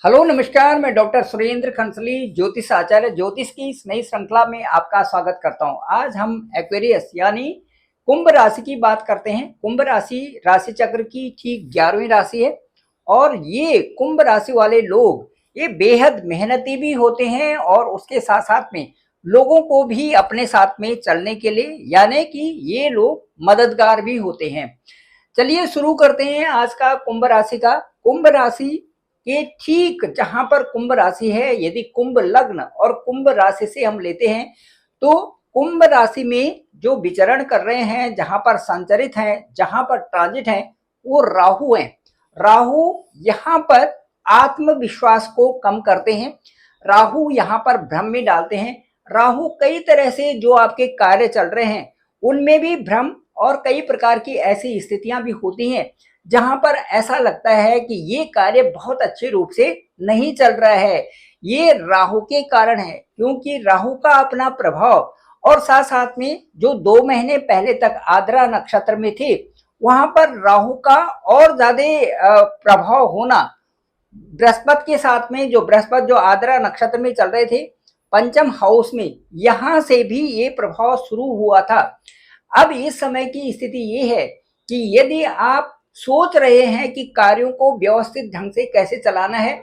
Hello नमस्कार, मैं doctor Surendra खंसली ज्योतिष आचार्य ज्योतिष की इस नई श्रृंखला में आपका स्वागत करता हूं। आज हम एक्वेरियस यानी कुंभ राशि की बात करते हैं। कुंभ राशि राशि चक्र की ठीक 11वीं राशि है और ये कुंभ राशि वाले लोग ये बेहद मेहनती भी होते हैं और उसके साथ साथ में लोगों को भी अपने साथ में चलने के लिए यानी कि ये लोग मददगार भी होते हैं। चलिए शुरू करते हैं आज का कुंभ राशि का। कुंभ राशि के ठीक जहां पर कुंभ राशि है, यदि कुंभ लग्न और कुंभ राशि से हम लेते हैं तो कुंभ राशि में जो विचरण कर रहे हैं, जहां पर संचरित हैं, जहां पर ट्रांजिट हैं, वो राहु हैं। राहु यहाँ पर आत्मविश्वास को कम करते हैं। राहु यहाँ पर भ्रम में डालते हैं। राहु कई तरह से जो आपके कार्य चल रहे हैं उनमें भी भ्रम और कई प्रकार की ऐसी स्थितियां भी होती हैं जहां पर ऐसा लगता है कि ये कार्य बहुत अच्छे रूप से नहीं चल रहा है। ये राहु के कारण है, क्योंकि राहु का अपना प्रभाव और साथ साथ में जो 2 महीने पहले तक आद्रा नक्षत्र में थे वहां पर राहु का और ज्यादा प्रभाव होना, बृहस्पति के साथ में, जो बृहस्पति जो आद्रा नक्षत्र में चल रहे थे पंचम हाउस में, यहां से भी ये प्रभाव शुरू हुआ था। अब इस समय की स्थिति ये है कि यदि आप सोच रहे हैं कि कार्यों को व्यवस्थित ढंग से कैसे चलाना है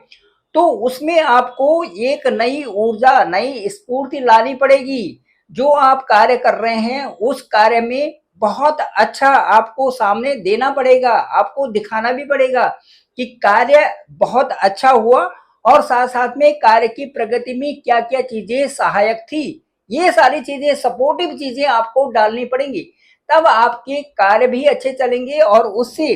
तो उसमें आपको एक नई ऊर्जा, नई स्फूर्ति लानी पड़ेगी। जो आप कार्य कर रहे हैं उस कार्य में बहुत अच्छा आपको सामने देना पड़ेगा, आपको दिखाना भी पड़ेगा कि कार्य बहुत अच्छा हुआ और साथ साथ में कार्य की प्रगति में क्या क्या चीजें सहायक थी। ये सारी चीजें, सपोर्टिव चीजें आपको डालनी पड़ेंगी, तब आपके कार्य भी अच्छे चलेंगे और उससे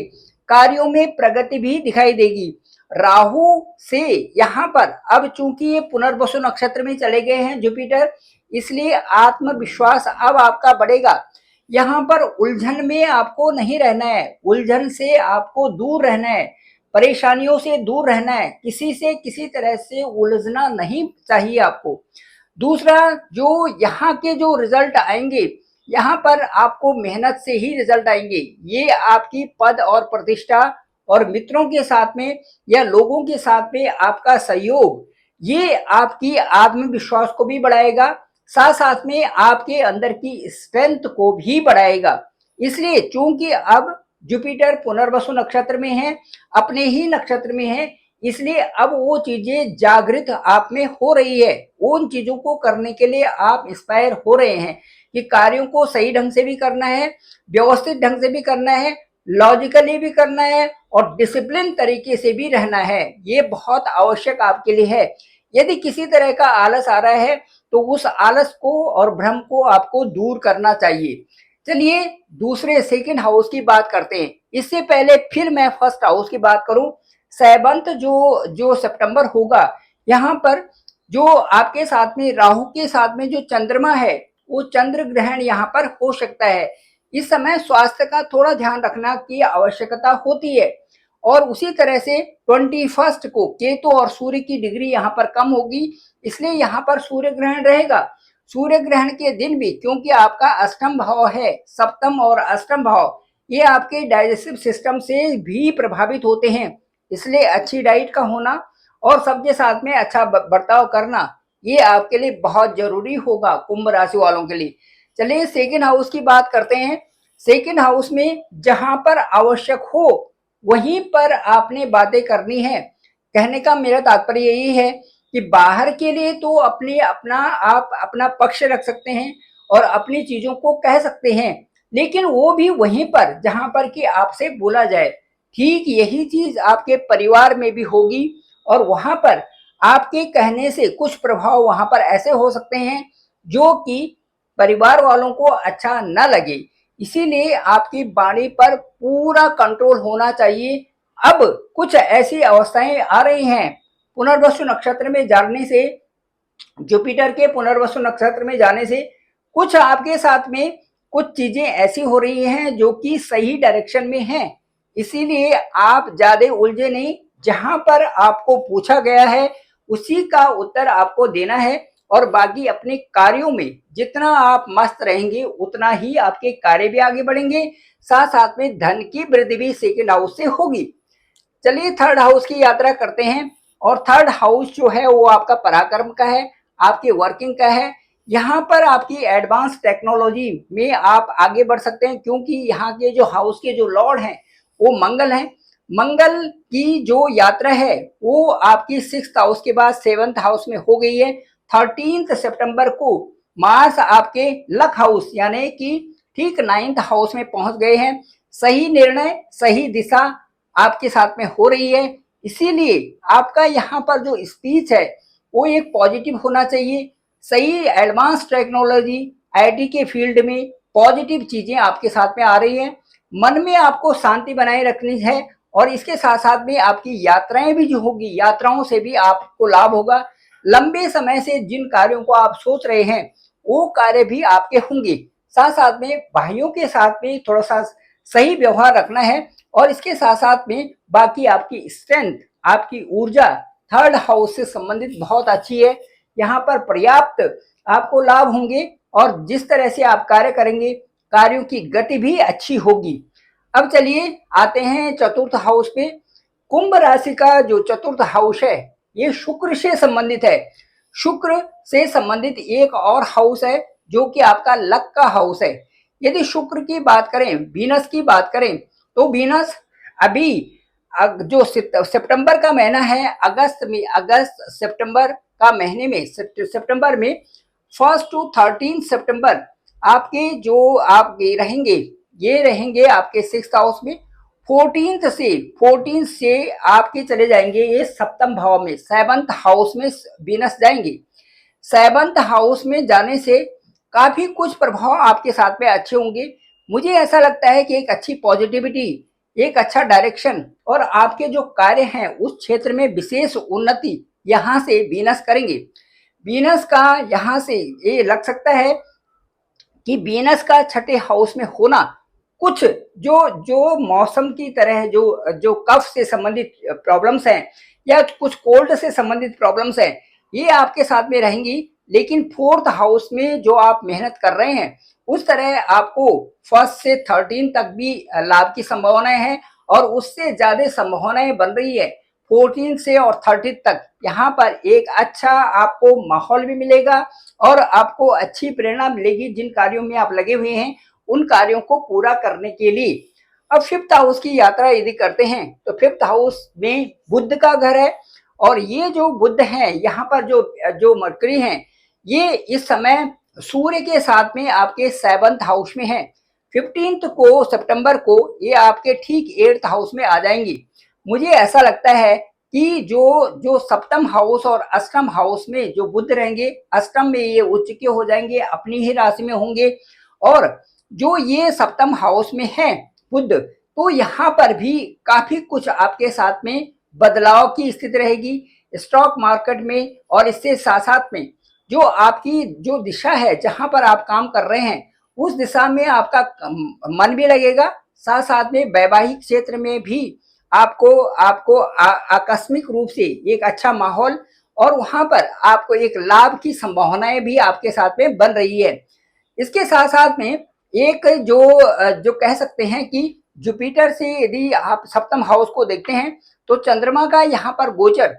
कार्यों में प्रगति भी दिखाई देगी। राहु से यहाँ पर अब चूंकि ये पुनर्वसु नक्षत्र में चले गए हैं जुपिटर, इसलिए आत्मविश्वास अब आपका बढ़ेगा। यहाँ पर उलझन में आपको नहीं रहना है, उलझन से आपको दूर रहना है, परेशानियों से दूर रहना है, किसी से किसी तरह से उलझना नहीं चाहिए आपको। दूसरा, जो यहाँ के जो रिजल्ट आएंगे, यहाँ पर आपको मेहनत से ही रिजल्ट आएंगे। ये आपकी पद और प्रतिष्ठा और मित्रों के साथ में या लोगों के साथ में आपका सहयोग, ये आपकी आत्मविश्वास को भी बढ़ाएगा, साथ साथ में आपके अंदर की स्ट्रेंथ को भी बढ़ाएगा। इसलिए चूंकि अब जुपिटर पुनर्वसु नक्षत्र में है, अपने ही नक्षत्र में है, इसलिए अब वो चीजें जागृत आप में हो रही है। उन चीजों को करने के लिए आप इंस्पायर हो रहे हैं कि कार्यों को सही ढंग से भी करना है, व्यवस्थित ढंग से भी करना है, लॉजिकली भी करना है और डिसिप्लिन तरीके से भी रहना है। ये बहुत आवश्यक आपके लिए है। यदि किसी तरह का आलस आ रहा है तो उस आलस को और भ्रम को आपको दूर करना चाहिए। चलिए दूसरे सेकंड हाउस की बात करते हैं। इससे पहले फिर मैं फर्स्ट हाउस की बात करूं। सेवंथ जो जो सितंबर होगा, यहाँ पर जो आपके साथ में राहु के साथ में जो चंद्रमा है, वो चंद्र ग्रहण यहाँ पर हो सकता है। इस समय स्वास्थ्य का थोड़ा ध्यान रखना की आवश्यकता होती है। और उसी तरह से 21 को केतु और सूर्य की डिग्री यहाँ पर कम होगी, इसलिए यहाँ पर सूर्य ग्रहण रहेगा। सूर्य ग्रहण के दिन भी, क्योंकि आपका अष्टम भाव है, सप्तम और अष्टम भाव ये आपके डाइजेस्टिव सिस्टम से भी प्रभावित होते हैं, इसलिए अच्छी डाइट का होना और सबके साथ में अच्छा बर्ताव करना ये आपके लिए बहुत जरूरी होगा कुंभ राशि वालों के लिए। चलिए सेकंड हाउस की बात करते हैं। सेकंड हाउस में जहां पर आवश्यक हो वहीं पर आपने बातें करनी है। कहने का मेरा तात्पर्य यही है कि बाहर के लिए तो अपने अपना आप अपना पक्ष रख सकते हैं और अपनी चीजों को कह सकते हैं, लेकिन वो भी वहीं पर जहां पर कि आपसे बोला जाए। ठीक यही चीज आपके परिवार में भी होगी और वहां पर आपके कहने से कुछ प्रभाव वहां पर ऐसे हो सकते हैं जो कि परिवार वालों को अच्छा न लगे। इसीलिए आपकी वाणी पर पूरा कंट्रोल होना चाहिए। अब कुछ ऐसी अवस्थाएं आ रही हैं पुनर्वसु नक्षत्र में जाने से, जुपिटर के पुनर्वसु नक्षत्र में जाने से कुछ आपके साथ में कुछ चीजें ऐसी हो रही हैं जो कि सही डायरेक्शन में हैं। इसीलिए आप ज्यादा उलझे नहीं, जहां पर आपको पूछा गया है उसी का उत्तर आपको देना है और बाकी अपने कार्यों में जितना आप मस्त रहेंगे उतना ही आपके कार्य भी आगे बढ़ेंगे, साथ साथ में धन की वृद्धि भी सेकंड हाउस से होगी। चलिए थर्ड हाउस की यात्रा करते हैं। और थर्ड हाउस जो है वो आपका पराक्रम का है, आपकी वर्किंग का है। यहाँ पर आपकी एडवांस टेक्नोलॉजी में आप आगे बढ़ सकते हैं, क्योंकि यहाँ के जो हाउस के जो लॉर्ड हैं वो मंगल हैं। मंगल की जो यात्रा है वो आपकी 6th हाउस के बाद 7th हाउस में हो गई है। 13 सितंबर को मार्स आपके लक हाउस यानी कि ठीक 9th हाउस में पहुंच गए हैं। सही निर्णय, सही दिशा आपके साथ में हो रही है। इसीलिए आपका यहाँ पर जो स्पीच है वो एक पॉजिटिव होना चाहिए। सही एडवांस टेक्नोलॉजी, आईटी के फील्ड में पॉजिटिव चीजें आपके साथ में आ रही हैं। मन में आपको शांति बनाए रखनी है और इसके साथ साथ में आपकी यात्राएं भी जो होगी, यात्राओं से भी आपको लाभ होगा। लंबे समय से जिन कार्यों को आप सोच रहे हैं वो कार्य भी आपके होंगे। साथ साथ में भाइयों के साथ में थोड़ा सा सही व्यवहार रखना है और इसके साथ साथ में बाकी आपकी स्ट्रेंथ, आपकी ऊर्जा थर्ड हाउस से संबंधित बहुत अच्छी है। यहाँ पर पर्याप्त आपको लाभ होंगे और जिस तरह से आप कार्य करेंगे कार्यों की गति भी अच्छी होगी। अब चलिए आते हैं चतुर्थ हाउस पे। कुंभ राशि का जो चतुर्थ हाउस है ये शुक्र से संबंधित है। शुक्र से संबंधित एक और हाउस है जो कि आपका लक का हाउस है। यदि शुक्र की बात करें, वीनस की बात करें तो वीनस अभी जो सितंबर का महीना है, अगस्त सितंबर का महीने में, सितंबर में 1 to 13 सितंबर आपके जो आप रहेंगे ये रहेंगे आपके 6th हाउस में। 14 से आपके चले जाएंगे ये सप्तम भाव में, 7th हाउस में वीनस जाएंगे। 7th हाउस में जाने से काफी कुछ प्रभाव आपके साथ में अच्छे होंगे। मुझे ऐसा लगता है कि एक अच्छी पॉजिटिविटी, एक अच्छा डायरेक्शन और आपके जो कार्य हैं उस क्षेत्र में विशेष उन्नति यहाँ से वीनस करेंगे। वीनस का यहाँ से ये लग सकता है कि वीनस का छठे हाउस में होना कुछ जो जो मौसम की तरह जो कफ से संबंधित प्रॉब्लम्स हैं या कुछ कोल्ड से संबंधित प्रॉब्लम्स हैं ये आपके साथ में रहेंगी। लेकिन 4th हाउस में जो आप मेहनत कर रहे हैं उस तरह आपको 1 से 13 तक भी लाभ की संभावनाएं हैं और उससे ज्यादा संभावनाएं बन रही है 14 से और 30 तक। यहाँ पर एक अच्छा आपको माहौल भी मिलेगा और आपको अच्छी प्रेरणा मिलेगी जिन कार्यों में आप लगे हुए हैं उन कार्यों को पूरा करने के लिए। अब 5th हाउस की यात्रा यदि करते हैं तो 5th हाउस में बुध का घर है और ये जो बुध है यहाँ पर जो मरकरी है ये इस समय सूर्य के साथ में आपके 7th हाउस में है। 15 को सितंबर को ये आपके ठीक 8th हाउस में आ जाएंगी। मुझे ऐसा लगता है कि जो सप्तम हाउस और अष्टम हाउस में जो बुध रहेंगे, अष्टम में ये उच्च के हो जाएंगे, अपनी ही राशि में होंगे और जो ये सप्तम हाउस में है बुध, तो यहाँ पर भी काफी कुछ आपके साथ में बदलाव की स्थिति रहेगी स्टॉक मार्केट में। और इससे साथ साथ में जो आपकी जो दिशा है जहां पर आप काम कर रहे हैं उस दिशा में आपका मन भी लगेगा। साथ साथ में वैवाहिक क्षेत्र में भी आपको आकस्मिक रूप से एक अच्छा माहौल और वहां पर आपको एक लाभ की संभावनाएं भी आपके साथ में बन रही है। इसके साथ साथ में एक जो कह सकते हैं कि जुपिटर से यदि आप सप्तम हाउस को देखते हैं तो चंद्रमा का यहाँ पर गोचर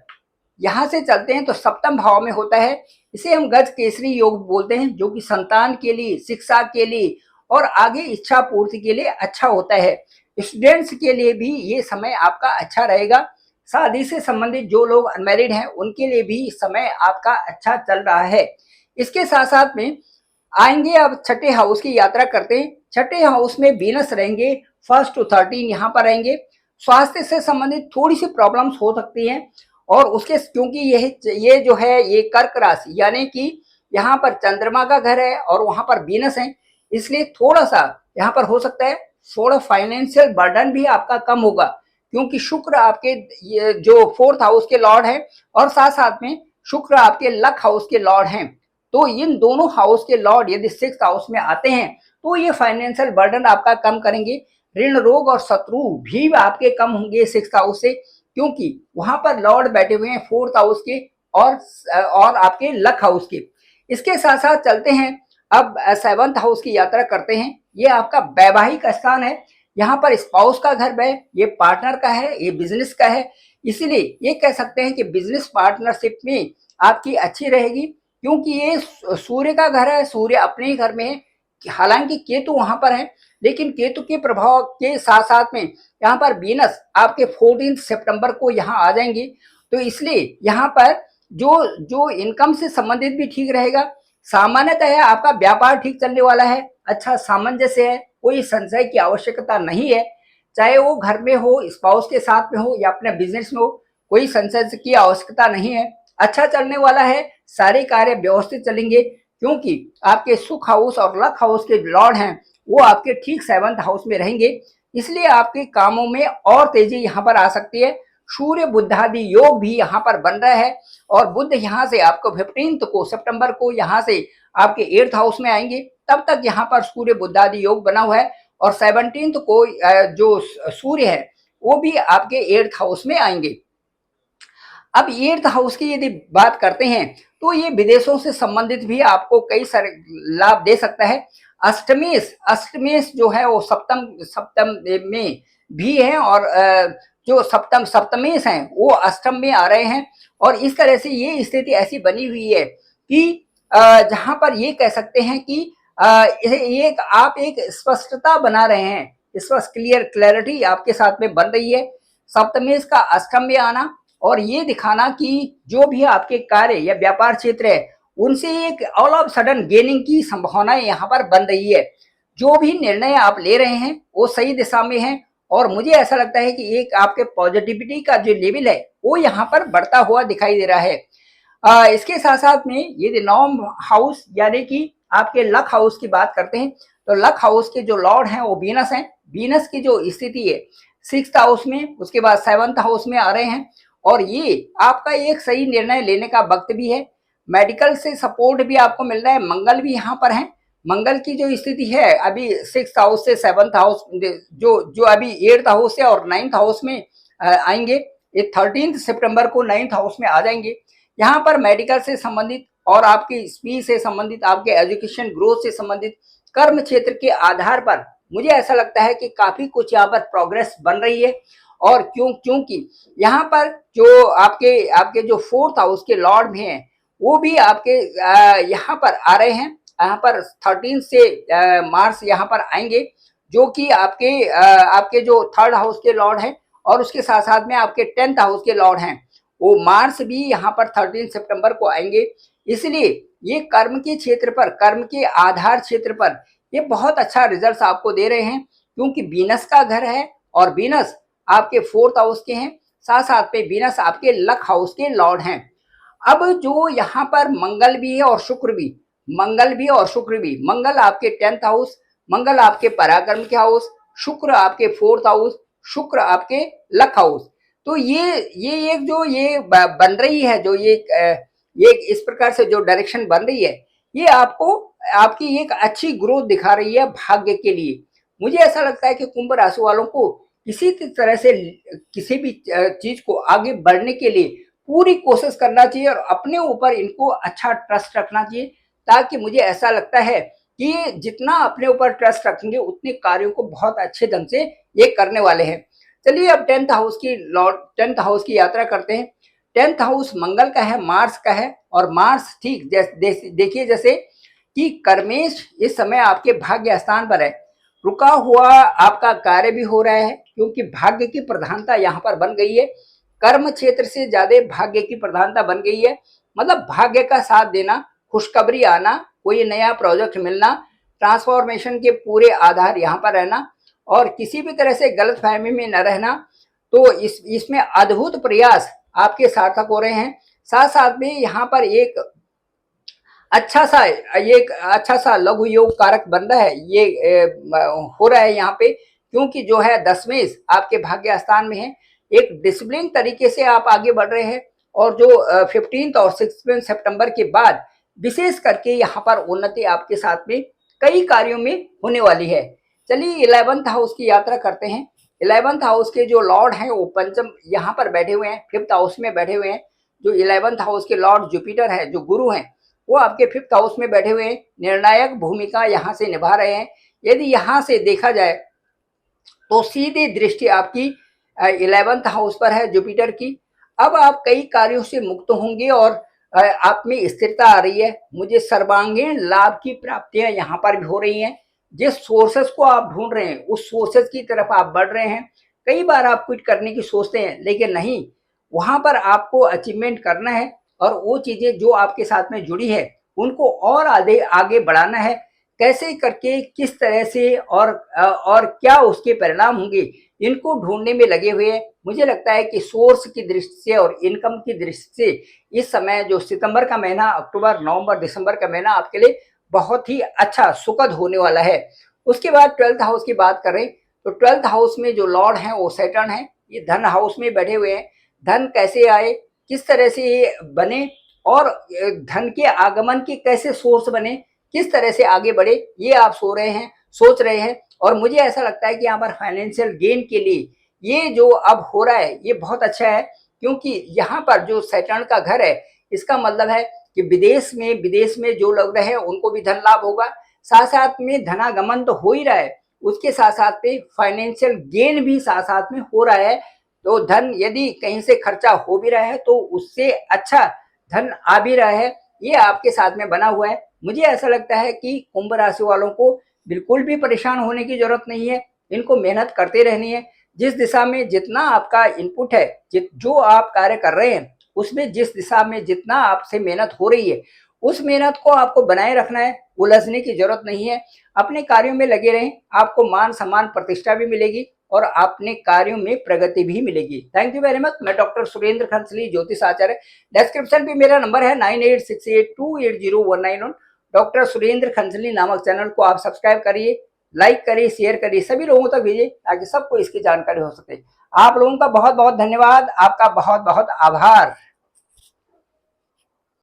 यहाँ से चलते हैं तो सप्तम भाव में होता है। इसे हम गज केसरी योग बोलते हैं जो कि संतान के लिए, शिक्षा के लिए और आगे इच्छा पूर्ति के लिए अच्छा होता है। स्टूडेंट्स के लिए भी ये समय आपका अच्छा रहेगा। शादी से संबंधित जो लोग अनमैरिड हैं उनके लिए भी समय आपका अच्छा चल रहा है। इसके साथ साथ में आएंगे अब छठे हाउस की यात्रा करते हैं। छठे हाउस में वीनस रहेंगे 1 to 13 यहाँ पर रहेंगे। स्वास्थ्य से संबंधित थोड़ी सी प्रॉब्लम्स हो सकती हैं और उसके क्योंकि ये जो है ये कर्क राशि यानी कि यहाँ पर चंद्रमा का घर है और वहां पर वीनस है, इसलिए थोड़ा सा यहाँ पर हो सकता है थोड़ा फाइनेंशियल बर्डन भी आपका कम होगा क्योंकि शुक्र आपके ये जो 4th हाउस के लॉर्ड है और साथ साथ में शुक्र आपके लक हाउस के लॉर्ड हैं। तो इन दोनों हाउस के लॉर्ड यदि 6th हाउस में आते हैं तो ये फाइनेंशियल बर्डन आपका कम करेंगे। ऋण रोग और शत्रु भी आपके कम होंगे 6th हाउस से क्योंकि वहां पर लॉर्ड बैठे हुए हैं 4th हाउस के और आपके लक हाउस के। इसके साथ साथ चलते हैं अब 7th हाउस की यात्रा करते हैं। ये आपका वैवाहिक स्थान है। यहाँ पर स्पाउस का घर है, ये पार्टनर का है, ये बिजनेस का है। इसलिए ये कह सकते हैं कि बिजनेस पार्टनरशिप में आपकी अच्छी रहेगी, क्योंकि ये सूर्य का घर है, सूर्य अपने ही घर में है। हालांकि केतु वहां पर है, लेकिन केतु के प्रभाव के साथ साथ में यहाँ पर वीनस आपके 14 सितंबर को यहाँ आ जाएंगी। तो इसलिए यहाँ पर जो जो इनकम से संबंधित भी ठीक रहेगा। सामान्यतः आपका व्यापार ठीक चलने वाला है, अच्छा सामंजस्य है, कोई संशय की आवश्यकता नहीं है। चाहे वो घर में हो, स्पाउस के साथ में हो या अपने बिजनेस में हो, कोई संशय की आवश्यकता नहीं है। अच्छा चलने वाला है, सारे कार्य व्यवस्थित चलेंगे, क्योंकि आपके सुख हाउस और लक हाउस के लॉर्ड हैं वो आपके ठीक 7th हाउस में रहेंगे। इसलिए आपके कामों में और तेजी यहाँ पर आ सकती है। सूर्य बुद्धादि योग भी यहाँ पर बन रहा है, और बुद्ध यहाँ से आपको 15 को सितंबर को यहाँ से आपके 8th हाउस में आएंगे। तब तक यहाँ पर सूर्य बुद्धादि योग बना हुआ है, और 17 को जो सूर्य है वो भी आपके 8th हाउस में आएंगे। अब 8th हाउस की यदि बात करते हैं तो ये विदेशों से संबंधित भी आपको कई सारे लाभ दे सकता है। अष्टमेश जो है वो सप्तम में भी है, और जो सप्तमेश हैं वो अष्टम में आ रहे हैं। और इस तरह से ये स्थिति ऐसी बनी हुई है कि जहां पर ये कह सकते हैं कि आप एक स्पष्टता बना रहे हैं, स्पष्ट क्लैरिटी आपके साथ में बन रही है। सप्तमेश का अष्टम में आना और ये दिखाना कि जो भी आपके कार्य या व्यापार क्षेत्र है उनसे एक ऑल ऑफ सडन गेनिंग की संभावनाएं यहाँ पर बन रही है। जो भी निर्णय आप ले रहे हैं वो सही दिशा में है, और मुझे ऐसा लगता है कि एक आपके पॉजिटिविटी का जो लेवल है वो यहाँ पर बढ़ता हुआ दिखाई दे रहा है। इसके साथ साथ में यदि 9th हाउस यानी कि आपके लक हाउस की बात करते हैं तो लक हाउस के जो लॉर्ड हैं वो वीनस हैं। वीनस की जो स्थिति है 6th हाउस में, उसके बाद 7th हाउस में आ रहे हैं, और ये आपका एक सही निर्णय लेने का वक्त भी है। मेडिकल से सपोर्ट भी आपको मिल रहा है। मंगल भी यहाँ पर है। मंगल की जो स्थिति है अभी 6th हाउस से 7th हाउस जो अभी 8th हाउस से और 9th हाउस में आएंगे। ये 13 सितंबर को 9th हाउस में आ जाएंगे। यहाँ पर मेडिकल से संबंधित और आपकी स्पीच से संबंधित, आपके एजुकेशन ग्रोथ से संबंधित, कर्म क्षेत्र के आधार पर मुझे ऐसा लगता है कि काफी कुछ यहाँ पर प्रोग्रेस बन रही है। और क्योंकि यहाँ पर जो आपके जो 4th हाउस के लॉर्ड भी हैं वो भी आपके यहाँ पर आ रहे हैं। यहाँ पर 13 से मार्च यहाँ पर आएंगे, जो कि आपके जो 3rd हाउस के लॉर्ड हैं, और उसके साथ साथ में आपके 10th हाउस के लॉर्ड हैं वो मार्च भी यहाँ पर 13 सितंबर को आएंगे। इसलिए ये कर्म के क्षेत्र पर, कर्म के आधार क्षेत्र पर ये बहुत अच्छा रिजल्ट आपको दे रहे हैं, क्योंकि वीनस का घर है और वीनस आपके 4th हाउस के हैं, साथ साथ में वीनस आपके लक हाउस के लॉर्ड हैं। अब जो यहाँ पर मंगल भी है और शुक्र भी, मंगल आपके 10th हाउस, मंगल आपके पराक्रम के हाउस, शुक्र आपके 4th हाउस, शुक्र आपके लक हाउस। तो ये एक जो ये बन रही है, जो ये इस प्रकार से जो डायरेक्शन बन रही है, ये आपको आपकी एक अच्छी ग्रोथ दिखा रही है भाग्य के लिए। मुझे ऐसा लगता है कि कुंभ राशि वालों को किसी तरह से किसी भी चीज को आगे बढ़ने के लिए पूरी कोशिश करना चाहिए, और अपने ऊपर इनको अच्छा ट्रस्ट रखना चाहिए, ताकि मुझे ऐसा लगता है कि जितना अपने ऊपर ट्रस्ट रखेंगे उतने कार्यों को बहुत अच्छे ढंग से ये करने वाले हैं। चलिए अब 10th हाउस की यात्रा करते हैं। 10th हाउस मंगल का है, मार्स का है, और मार्स ठीक देखिए जैसे कि कर्मेश इस समय आपके भाग्य स्थान पर है। रुका हुआ आपका कार्य भी हो रहा है, क्योंकि भाग्य की प्रधानता यहाँ पर बन गई है। कर्म क्षेत्र से ज्यादा भाग्य की प्रधानता बन गई है, मतलब भाग्य का साथ देना, खुशखबरी आना, कोई नया प्रोजेक्ट मिलना, ट्रांसफॉर्मेशन के पूरे आधार यहाँ पर रहना, और किसी भी तरह से गलतफहमी में न रहना। तो इसमें अद्भुत प्रयास आपके सार्थक हो रहे हैं। साथ साथ में यहाँ पर एक अच्छा सा लघु योग कारक बन रहा है, ये हो रहा है यहाँ पे, क्योंकि जो है 10वें आपके भाग्य स्थान में है। एक डिसिप्लिन तरीके से आप आगे बढ़ रहे हैं, और जो 15 और 16 सितंबर के बाद विशेष करके यहाँ पर उन्नति आपके साथ में कई कार्यों में होने वाली है। चलिए 11th हाउस की यात्रा करते हैं। 11th हाउस के जो लॉर्ड हैं वो पंचम यहाँ पर बैठे हुए हैं, 5th हाउस में बैठे हुए हैं। जो 11th हाउस के लॉर्ड जुपिटर है, जो गुरु हैं, वो आपके 5th हाउस में बैठे हुए हैं, निर्णायक भूमिका यहाँ से निभा रहे हैं। यदि यहाँ से देखा जाए तो सीधी दृष्टि आपकी 11th हाउस पर है जुपिटर की। अब आप कई कार्यों से मुक्त होंगे और आप में स्थिरता आ रही है। मुझे सर्वांगीण लाभ की प्राप्तियां यहाँ पर भी हो रही हैं। जिस सोर्सेस को आप ढूंढ रहे हैं उस सोर्सेस की तरफ आप बढ़ रहे हैं। कई बार आप कुछ करने की सोचते हैं लेकिन नहीं, वहां पर आपको अचीवमेंट करना है और वो चीजें जो आपके साथ में जुड़ी है उनको और आगे आगे बढ़ाना है। कैसे करके, किस तरह से और क्या उसके परिणाम होंगे, इनको ढूंढने में लगे हुए हैं। मुझे लगता है कि सोर्स की दृष्टि से और इनकम की दृष्टि से इस समय जो सितंबर का महीना, अक्टूबर, नवंबर, दिसंबर का महीना आपके लिए बहुत ही अच्छा सुखद होने वाला है। उसके बाद 12th हाउस की बात करें तो 12th हाउस में जो लॉर्ड हैं वो सैटर्न है। ये धन हाउस में बैठे हुए हैं। धन कैसे आए, किस तरह से ये बने और धन के आगमन के कैसे सोर्स बने, किस तरह से आगे बढ़े, ये आप सोच रहे हैं। और मुझे ऐसा लगता है कि यहाँ पर फाइनेंशियल गेन के लिए ये जो अब हो रहा है ये बहुत अच्छा है, क्योंकि यहाँ पर जो सैटर्न का घर है इसका मतलब है कि विदेश में जो लोग रहे उनको भी धन लाभ होगा। साथ साथ में धनागमन तो हो ही रहा है, उसके साथ साथ में फाइनेंशियल गेन भी साथ साथ में हो रहा है। तो धन यदि कहीं से खर्चा हो भी रहा है तो उससे अच्छा धन आ भी रहा है, ये आपके साथ में बना हुआ है। मुझे ऐसा लगता है कि कुंभ राशि वालों को बिल्कुल भी परेशान होने की जरूरत नहीं है। इनको मेहनत करते रहनी है। जिस दिशा में जितना आपका इनपुट है, जो आप कार्य कर रहे हैं उसमें जिस दिशा में जितना आपसे मेहनत हो रही है उस मेहनत को आपको बनाए रखना है। उलझने की जरूरत नहीं है। अपने कार्यों में लगे रहें, आपको मान सम्मान प्रतिष्ठा भी मिलेगी और अपने कार्यों में प्रगति भी मिलेगी। Thank you very much. मैं डॉक्टर सुरेंद्र खंसली, ज्योतिष आचार्य। डिस्क्रिप्शन पे मेरा नंबर है 9868280191। डॉक्टर सुरेंद्र खंसली नामक चैनल को आप सब्सक्राइब करिए, लाइक करिए, शेयर करिए, सभी लोगों तक भेजिए ताकि सबको इसकी जानकारी हो सके। आप लोगों का बहुत बहुत धन्यवाद, आपका बहुत बहुत आभार।